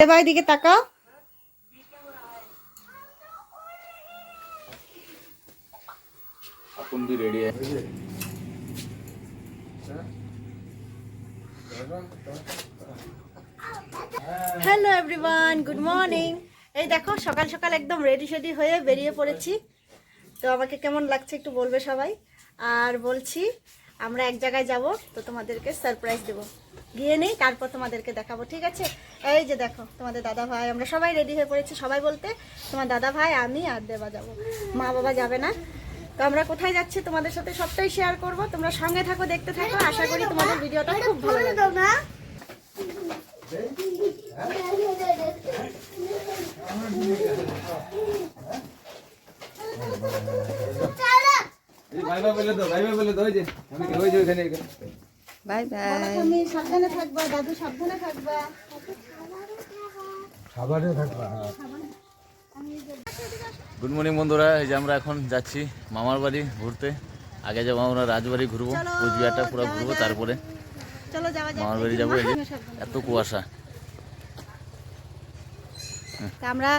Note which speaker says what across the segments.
Speaker 1: দেবা এদিকে তাকাও।
Speaker 2: अपन भी रेडी है।
Speaker 1: Hello everyone, good morning. এই দেখো সকাল সকাল একদম রেডি শেডি হয়ে বেরিয়ে পড়েছি। তো আমাকে কেমন লাগছে একটু বলবে সবাই। আর বলছি আমরা এক জায়গায় যাব, তো তোমাদেরকে সারপ্রাইজ দেবো। গিয়ে নেই, তারপর তোমাদেরকে দেখাবো, ঠিক আছে? এই যে দেখো তোমাদের দাদা ভাই, আমরা সবাই রেডি হয়ে পড়েছি। সবাই বলতে তোমার দাদা ভাই, আমি আর দেবা যাবো, মা বাবা যাবে না। তো আমরা কোথায় যাচ্ছি তোমাদের সাথে সবটাই শেয়ার করব। তোমরা সঙ্গে থাকো, দেখতে থাকো। আশা করি তোমাদের ভিডিওটা খুব ভালো লাগবে।
Speaker 2: বাই বাই বলে দাও, বাই বাই বলে দাও। ওই যে ওখানে
Speaker 1: বাই বাই। তুমি সাবধানে থাকবা, দাদু সাবধানে থাকবা,
Speaker 2: সাবধানে থাকবা। গুড মর্নিং বন্ধুরা, এই যে আমরা এখন যাচ্ছি মামার বাড়ি ঘুরতে। আগে যাবো আমরা রাজবাড়ি ঘুরবো, কোচবিহারটা পুরো ঘুরবো, তারপরে
Speaker 1: চলো যাওয়া যাক।
Speaker 2: মামার বাড়ি যাবো। এই যে এত কুয়াশা।
Speaker 1: আমরা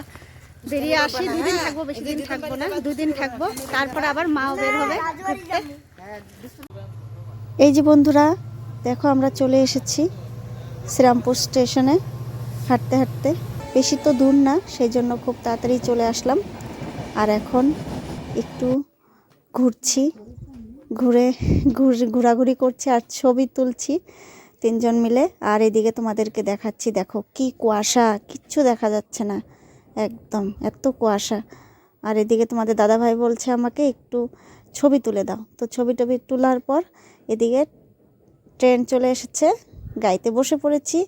Speaker 1: বেরিয়ে আসি, দুদিন থাকবো, বেশি দিন থাকবো না, দুদিন থাকবো, তারপর আবার মাও বের হবে ঘুরতে। এই যে বন্ধুরা দেখো, আমরা চলে এসেছি শ্রীরামপুর স্টেশনে। হাঁটতে হাঁটতে, বেশি তো দূর না, সেই জন্য খুব তাড়াতাড়ি চলে আসলাম। আর এখন একটু ঘুরছি, ঘোরাঘুরি করছি আর ছবি তুলছি তিনজন মিলে। আর এদিকে তোমাদেরকে দেখাচ্ছি, দেখো কি কুয়াশা, কিচ্ছু দেখা যাচ্ছে না, একদম এত কুয়াশা। আর এদিকে তোমাদের দাদাভাই বলছে আমাকে একটু ছবি তুলে দাও। তো ছবি টবি তোলার পর এদিকে ট্রেন চলে এসেছে, গাড়িতে বসে পড়েছি।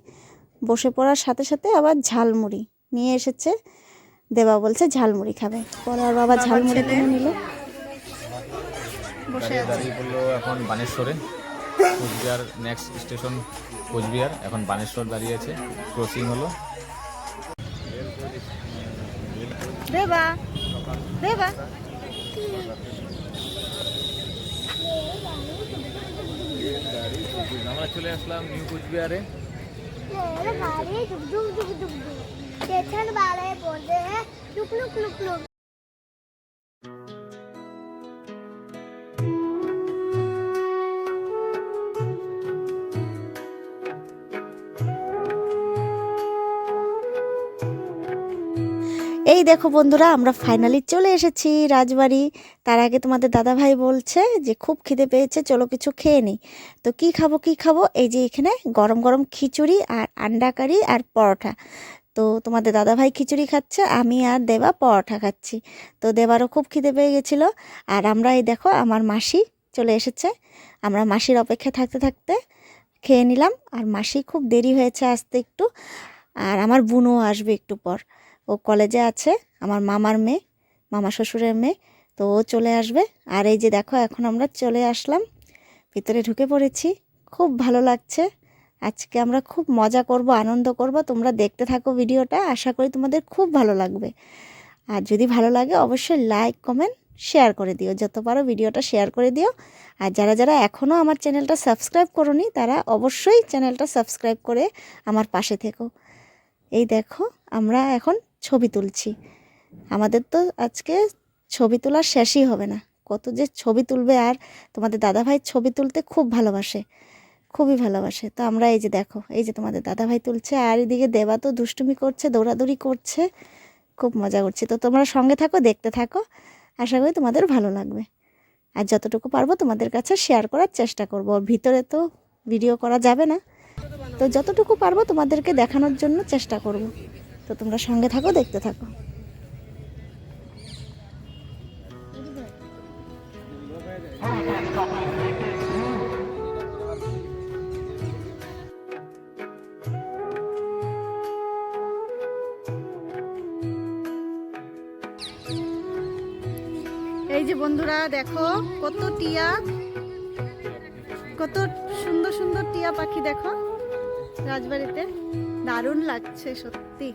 Speaker 1: বসে পড়ার সাথে সাথে আবার ঝালমুড়ি নিয়ে এসেছে। দেবা বলছে ঝালমুড়ি খাবে, পরে আর বাবা ঝালমুড়ি কিনে নিল।
Speaker 2: দাঁড়িয়ে পড়লো এখন বানেশ্বরে। কোচবিহার নেক্সট স্টেশন কোচবিহার, এখন বানেশ্বর দাঁড়িয়ে আছে, ক্রসিং হলো।
Speaker 1: দেবা দেবা
Speaker 2: আমরা চলে আসলাম নিউ কোচবিহারে।
Speaker 1: এই দেখো বন্ধুরা, আমরা ফাইনালি চলে এসেছি রাজবাড়ি। তার আগে তোমাদের দাদাভাই বলছে যে খুব খিদে পেয়েছে, চলো কিছু খেয়ে নিই। তো কি খাবো কি খাবো, এই যে এখানে গরম গরম খিচুড়ি আর আন্ডা কারি আর পরোটা। তো তোমাদের দাদাভাই খিচুড়ি খাচ্ছে, আমি আর দেবা পরোটা খাচ্ছি। তো দেবারও খুব খিদে পেয়ে গেছিলো। আর আমরা এই দেখো আমার মাসি চলে এসেছে। আমরা মাসির অপেক্ষা থাকতে থাকতে খেয়ে নিলাম। আর মাসি খুব দেরি হয়েছে আসতে একটু। আর আমার বোনও আসবে একটু পর, ও কলেজে আছে, আমার মামার মেয়ে, মামা শ্বশুরের মেয়ে। তো ও চলে আসবে। আর এই যে দেখো এখন আমরা চলে আসলাম, ভিতরে ঢুকে পড়েছি। খুব ভালো লাগছে। আজকে আমরা খুব মজা করব, আনন্দ করব। তোমরা দেখতে থাকো ভিডিওটা, আশা করি তোমাদের খুব ভালো লাগবে। আর যদি ভালো লাগে অবশ্যই লাইক কমেন্ট শেয়ার করে দিও, যত পারো ভিডিওটা শেয়ার করে দিও। আর যারা যারা এখনও আমার চ্যানেলটা সাবস্ক্রাইব করোনি, তারা অবশ্যই চ্যানেলটা সাবস্ক্রাইব করে আমার পাশে থেকো। এই দেখো আমরা এখন ছবি তুলছি। আমাদের তো আজকে ছবি তোলার শেষই হবে না, কত যে ছবি তুলবে। আর তোমাদের দাদাভাই ছবি তুলতে খুব ভালোবাসে, খুবই ভালোবাসে। তো আমরা এই যে দেখো, এই যে তোমাদের দাদাভাই তুলছে, আর এদিকে দেবা তো দুষ্টুমি করছে, দৌড়াদৌড়ি করছে, খুব মজা করছে। তো তোমরা সঙ্গে থাকো, দেখতে থাকো, আশা করি তোমাদের ভালো লাগবে। আর যতটুকু পারবো তোমাদের কাছে শেয়ার করার চেষ্টা করব। ওর ভিতরে তো ভিডিও করা যাবে না, তো যতটুকু পারবো তোমাদেরকে দেখানোর জন্য চেষ্টা করব। তো তোমরা সঙ্গে থাকো, দেখতে থাকো। এই যে বন্ধুরা দেখো কত টিয়া, কত সুন্দর সুন্দর টিয়া পাখি দেখো রাজবাড়িতে, দারুণ লাগছে সত্যি।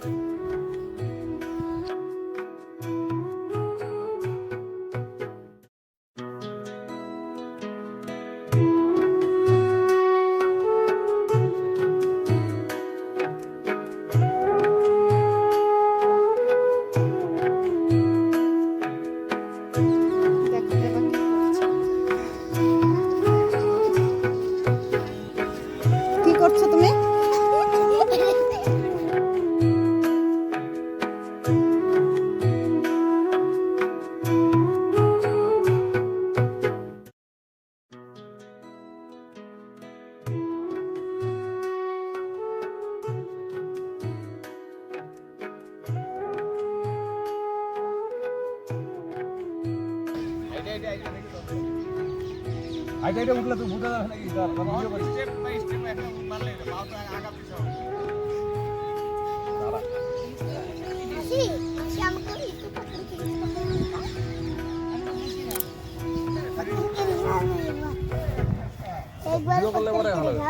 Speaker 3: এটা উঠলে তো বুঝা যাবে নাকি ভিডিও করি
Speaker 2: স্টেপ বাই স্টেপ একদম মারলে পাও তো আগা পিছ
Speaker 4: মাসি মাসি আমাকে একটু পকড় দিতে একবার
Speaker 3: ভিডিও করলে পরে ভালো হবে।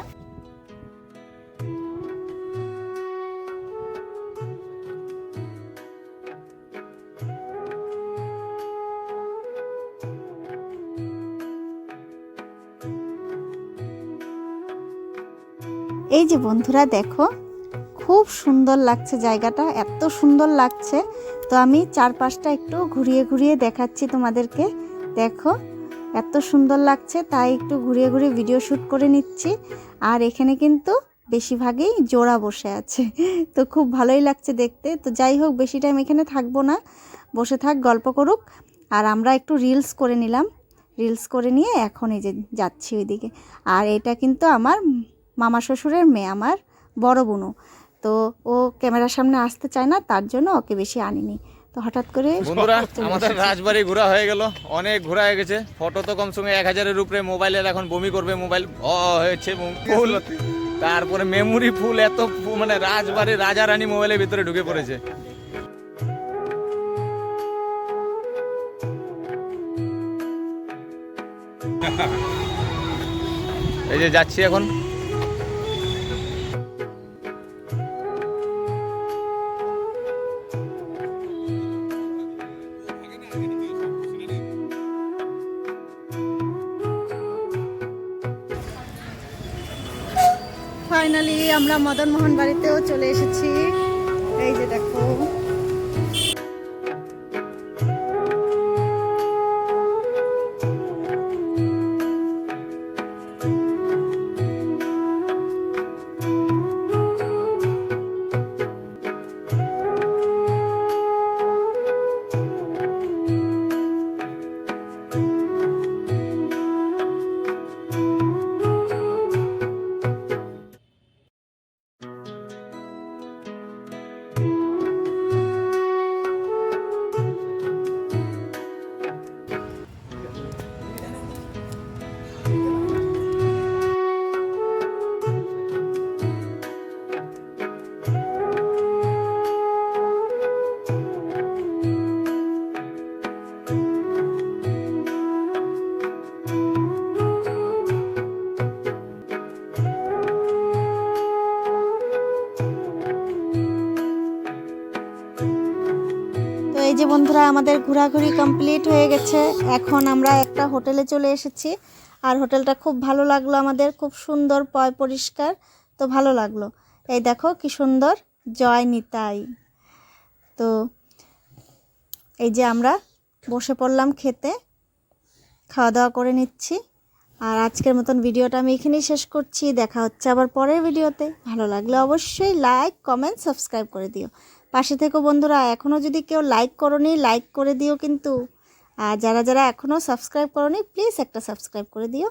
Speaker 1: এই যে বন্ধুরা দেখো, খুব সুন্দর লাগছে জায়গাটা, এত সুন্দর লাগছে। তো আমি চারপাশটা একটু ঘুরিয়ে ঘুরিয়ে দেখাচ্ছি তোমাদেরকে। দেখো এত সুন্দর লাগছে, তাই একটু ঘুরিয়ে ঘুরিয়ে ভিডিও শ্যুট করে নিচ্ছি। আর এখানে কিন্তু বেশিরভাগই জোড়া বসে আছে, তো খুব ভালোই লাগছে দেখতে। তো যাই হোক, বেশি টাইম এখানে থাকবো না, বসে থাক, গল্প করুক। আর আমরা একটু রিলস করে নিলাম, রিলস করে নিয়ে এখন এই যে যাচ্ছি ওইদিকে। আর এটা কিন্তু আমার মামা শ্বশুরের মেয়ে, আমার বড় বোনও। তো ও ক্যামেরার সামনে আসতে চায় না, তার জন্য ওকে বেশি আনিনি। তো হঠাৎ করে
Speaker 2: বন্ধুরা
Speaker 1: চলে
Speaker 2: আমাদের
Speaker 1: এসেছি।
Speaker 2: রাজবাড়ি ঘোরা হয়ে গেল, অনেক ঘোরা হয়ে গেছে। ফটো তো কম সঙ্গে 1000-এর উপরে। মোবাইলের এখন বমি করবে, মোবাইল হয়েছে ফুল, তারপরে মেমোরি ফুল, এত মানে রাজবাড়ি রাজা রানী মোবাইলের ভিতরে ঢুকে পড়েছে। এই যে যাচ্ছি এখন।
Speaker 1: ফাইনালি আমরা মদন মোহন বাড়িতেও চলে এসেছি। এই যে দেখো, তো এই যে বন্ধুরা, আমাদের ঘোরাঘুরি কমপ্লিট হয়ে গেছে। এখন আমরা একটা হোটেলে চলে এসেছি। আর হোটেলটা খুব ভালো লাগলো আমাদের, খুব সুন্দর, পয় পরিষ্কার, তো ভালো লাগলো। এই দেখো কি সুন্দর, জয় নিতাই। তো এই যে আমরা বসে পড়লাম খেতে, খাওয়া দাওয়া করে নিচ্ছি। আর আজকের মতন ভিডিওটা আমি এখানেই শেষ করছি। দেখা হচ্ছে আবার পরের ভিডিওতে। ভালো লাগলে অবশ্যই লাইক, কমেন্ট, সাবস্ক্রাইব করে দিও। পাশে থেকো বন্ধুরা, এখনও যদি কেউ লাইক করোনি, লাইক করে দিও কিন্তু। আর যারা যারা এখনও সাবস্ক্রাইব করোনি, প্লিজ একটা সাবস্ক্রাইব করে দিও।